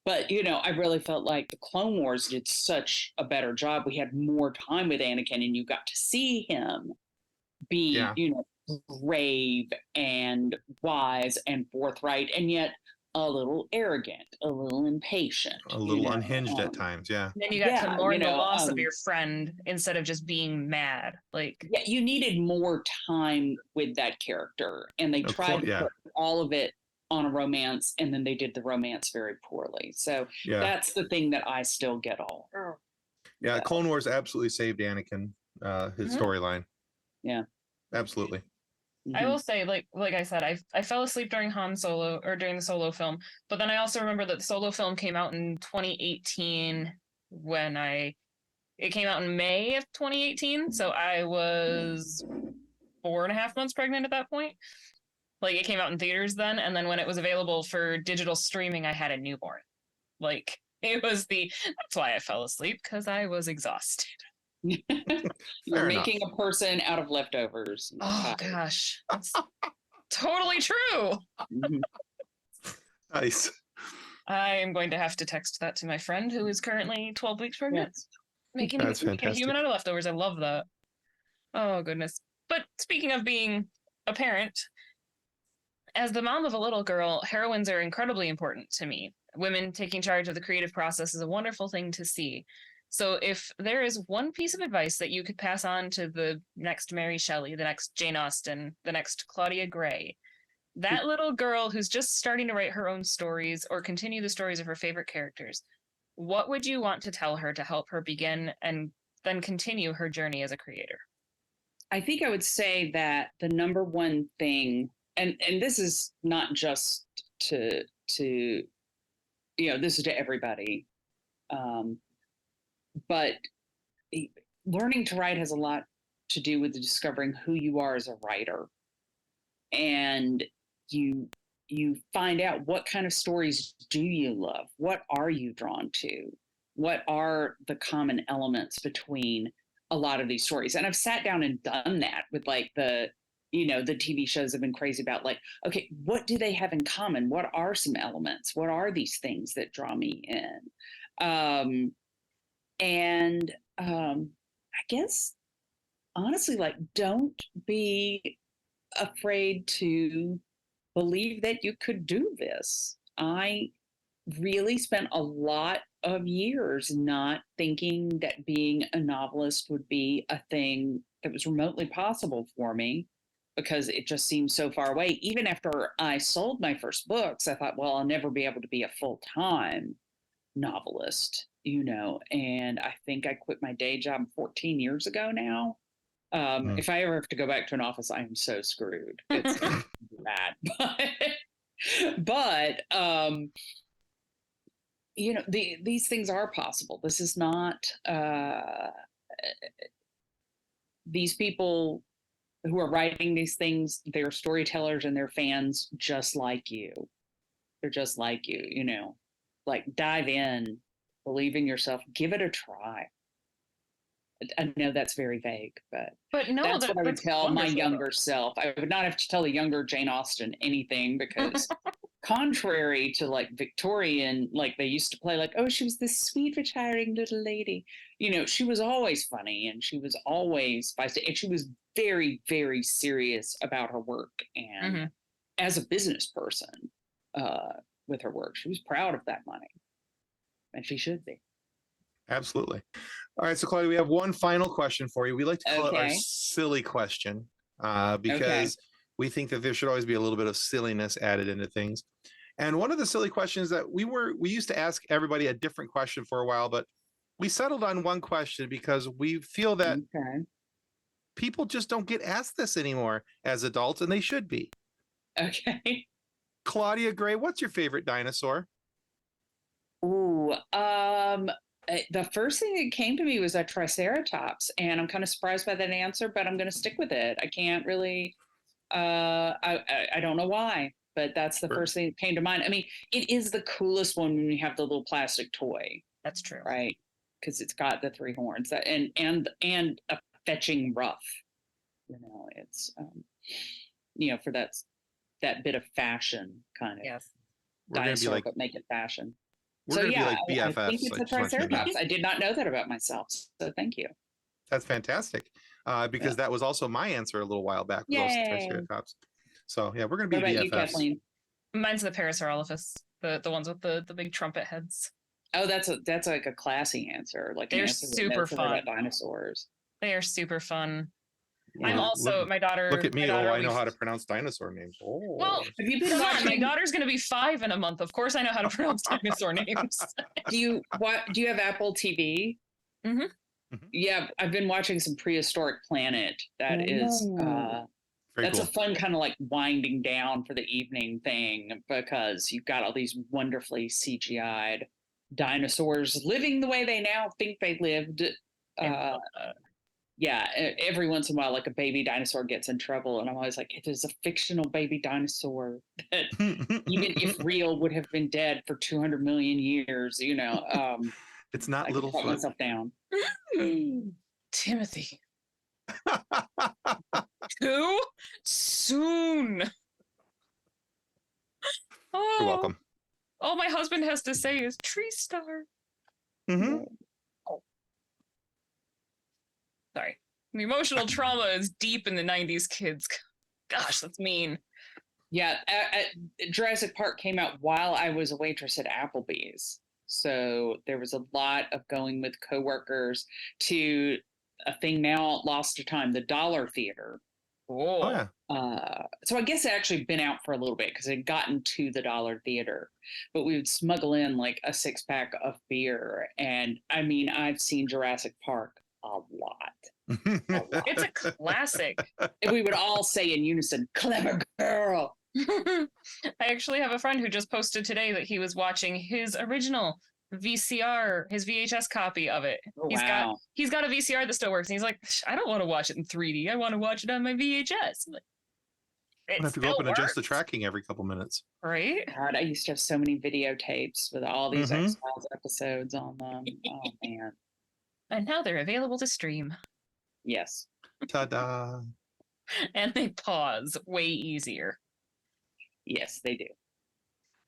But, I really felt like the Clone Wars did such a better job. We had more time with Anakin, and you got to see him be, brave and wise and forthright, and yet a little arrogant, a little impatient, a little unhinged at times. Yeah. Then you got to mourn the loss of your friend instead of just being mad. Like, you needed more time with that character, and they tried to put all of it on a romance, and then they did the romance very poorly. So that's the thing that I still get all. Yeah, Clone Wars absolutely saved Anakin, his storyline. Yeah, absolutely. I will say, like I said, I fell asleep during Han Solo or during the Solo film, but then I also remember that the Solo film came out in 2018 it came out in May of 2018, so I was 4.5 months pregnant at that point. Like, it came out in theaters then, and then when it was available for digital streaming, I had a newborn. Like, that's why I fell asleep, because I was exhausted. You're making a person out of leftovers. Oh gosh, that's totally true. Nice. I am going to have to text that to my friend who is currently 12 weeks pregnant. Making a human out of leftovers. I love that. Oh goodness. But speaking of being a parent, as the mom of a little girl, heroines are incredibly important to me. Women taking charge of the creative process is a wonderful thing to see. So if there is one piece of advice that you could pass on to the next Mary Shelley, the next Jane Austen, the next Claudia Gray, that little girl who's just starting to write her own stories or continue the stories of her favorite characters, what would you want to tell her to help her begin and then continue her journey as a creator? I think I would say that the number one thing, and this is not just to this is to everybody, but learning to write has a lot to do with discovering who you are as a writer. And you find out what kind of stories do you love? What are you drawn to? What are the common elements between a lot of these stories? And I've sat down and done that with like the TV shows have been crazy about, like, okay, what do they have in common? What are some elements? What are these things that draw me in? I guess, honestly, like, don't be afraid to believe that you could do this. I really spent a lot of years not thinking that being a novelist would be a thing that was remotely possible for me. because it just seemed so far away. Even after I sold my first books, I thought, well, I'll never be able to be a full-time novelist, and I think I quit my day job 14 years ago now. If I ever have to go back to an office, I am so screwed. It's bad. But these things are possible. This is not these people who are writing these things, they're storytellers and they're fans just like you. They're just like you, like dive in, believe in yourself, give it a try. I know that's very vague, but no, that's what I would tell my younger though. self. I would not have to tell the younger Jane Austen anything, because contrary to like Victorian, like they used to play like, oh, she was this sweet, retiring little lady. She was always funny and she was always feisty, and she was very, very serious about her work. And as a business person, with her work, she was proud of that money, and she should be. Absolutely. All right, so Claudia, we have one final question for you. We like to call it our Okay. silly question, because we think that there should always be a little bit of silliness added into things. And one of the silly questions that we used to ask everybody a different question for a while, but we settled on one question because we feel that people just don't get asked this anymore as adults, and they should be. Okay. Claudia Gray, what's your favorite dinosaur? Ooh, the first thing that came to me was a Triceratops, and I'm kind of surprised by that answer, but I'm going to stick with it. I can't really, I don't know why, but that's the first thing that came to mind. I mean, it is the coolest one when you have the little plastic toy. That's true, right? Because it's got the three horns and a fetching ruff. It's for that bit of fashion kind of dinosaur, but make it fashion. We're going to be like BFFs. I think it's a Triceratops. I did not know that about myself, so thank you. That's fantastic, because that was also my answer a little while back. Was also Triceratops. So yeah, we're going to be BFFs. You, Kathleen? Mine's the Parasaurolophus, the ones with the big trumpet heads. Oh, that's like a classy answer. Like they're super fun about dinosaurs. They are super fun. Yeah. I'm also my daughter. Look at me! I know how to pronounce dinosaur names. Oh. Well, have you been watching? My daughter's going to be 5 in a month. Of course, I know how to pronounce dinosaur names. Do you have Apple TV? Mm-hmm. Yeah, I've been watching some Prehistoric Planet. That is that's cool. A fun kind of like winding down for the evening thing, because you've got all these wonderfully CGI'd dinosaurs living the way they now think they lived. Yeah, every once in a while, like a baby dinosaur gets in trouble, and I'm always like, it is a fictional baby dinosaur that even if real would have been dead for 200 million years, it's not little put myself down. Timothy. Too soon. Oh, you're welcome. All my husband has to say is tree star. Mm-hmm. Oh. Sorry. The emotional trauma is deep in the 90s, kids. Gosh, that's mean. Yeah, Jurassic Park came out while I was a waitress at Applebee's. So there was a lot of going with coworkers to a thing now lost to time, the Dollar Theater. Oh yeah. So I guess it actually been out for a little bit because it had gotten to the Dollar Theater, but we would smuggle in like a 6-pack of beer. And I mean, I've seen Jurassic Park a lot. It's a classic. And we would all say in unison, "Clever girl." I actually have a friend who just posted today that he was watching his original VCR, his VHS copy of it. Oh, he's got a VCR that still works, and he's like, I don't want to watch it in 3D. I want to watch it on my VHS. Like, I have to go up and adjust the tracking every couple minutes. Right? God, I used to have so many videotapes with all these X-Files episodes on them. Oh man. And now they're available to stream. Yes. Ta-da. And they pause way easier. Yes, they do.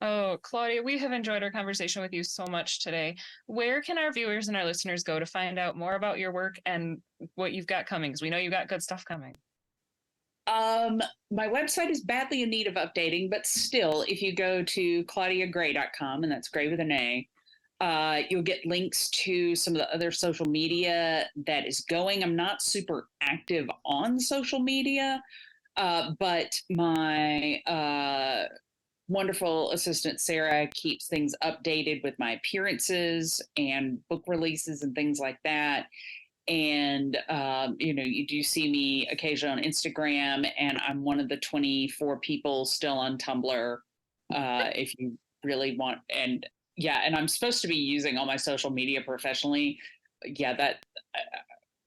Oh, Claudia, we have enjoyed our conversation with you so much today. Where can our viewers and our listeners go to find out more about your work and what you've got coming? Because we know you've got good stuff coming. My website is badly in need of updating, but still, if you go to claudiagray.com, and that's Gray with an A, you'll get links to some of the other social media that is going. I'm not super active on social media. But my wonderful assistant Sarah keeps things updated with my appearances and book releases and things like that. And you do see me occasionally on Instagram, and I'm one of the 24 people still on Tumblr. If you really want, and I'm supposed to be using all my social media professionally. That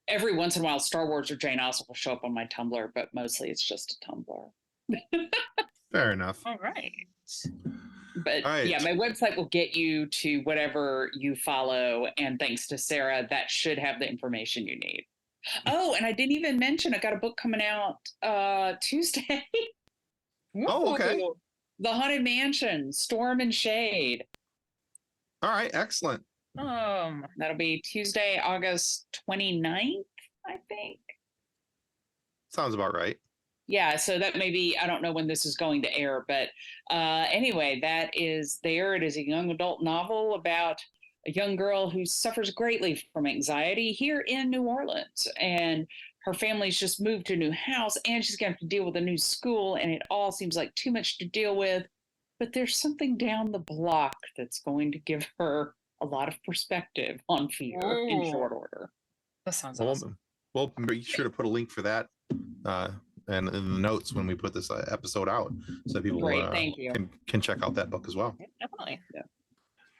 every once in a while, Star Wars or Jane Austen will show up on my Tumblr, but mostly it's just a Tumblr. Fair enough. All right. But All right. my website will get you to whatever you follow. And thanks to Sarah, that should have the information you need. Oh, and I didn't even mention I got a book coming out Tuesday. Oh, okay. The Haunted Mansion, Storm and Shade. All right, excellent. That'll be Tuesday, August 29th, I think. Sounds about right. Yeah, so that may be, I don't know when this is going to air, but anyway, that is there. It is a young adult novel about a young girl who suffers greatly from anxiety here in New Orleans. And her family's just moved to a new house, and she's going to have to deal with a new school, and it all seems like too much to deal with. But there's something down the block that's going to give her a lot of perspective on fear in short order. That sounds awesome. We'll be sure to put a link for that and in the notes when we put this episode out, so people Thank you. Can check out that book as well. Yeah, definitely. Yeah.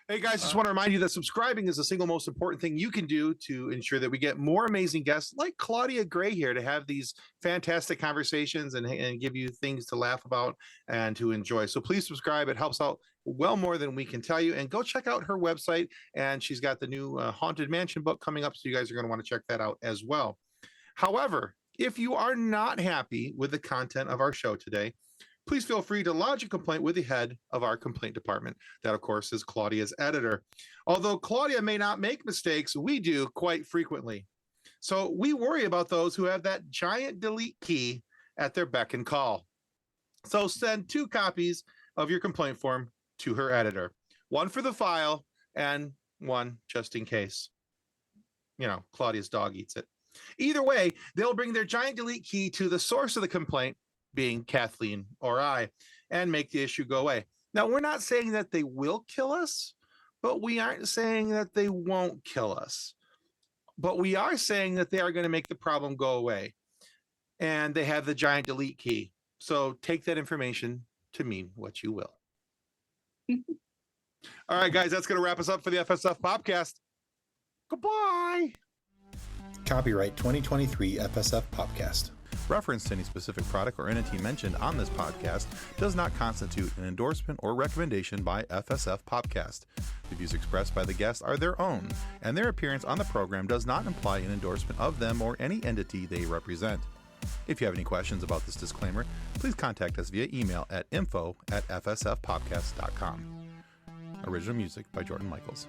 Hey guys, just want to remind you that subscribing is the single most important thing you can do to ensure that we get more amazing guests like Claudia Gray here to have these fantastic conversations and give you things to laugh about and to enjoy. So please subscribe. It helps out well more than we can tell you. And go check out her website. And she's got the new Haunted Mansion book coming up. So you guys are going to want to check that out as well. However, if you are not happy with the content of our show today, please feel free to lodge a complaint with the head of our complaint department. That, of course, is Claudia's editor. Although Claudia may not make mistakes, we do quite frequently. So we worry about those who have that giant delete key at their beck and call. So send 2 copies of your complaint form to her editor. 1 for the file and 1 just in case. Claudia's dog eats it. Either way, they'll bring their giant delete key to the source of the complaint, being Kathleen or I, and make the issue go away. Now, we're not saying that they will kill us, but we aren't saying that they won't kill us. But we are saying that they are going to make the problem go away. And they have the giant delete key. So take that information to mean what you will. All right, guys, that's going to wrap us up for the FSF Popcast. Goodbye. Copyright 2023 FSF Popcast. Reference to any specific product or entity mentioned on this podcast does not constitute an endorsement or recommendation by FSF Popcast. The views expressed by the guests are their own, and their appearance on the program does not imply an endorsement of them or any entity they represent. If you have any questions about this disclaimer, please contact us via email at info@fsfpopcast.com. Original music by Jordan Michaels.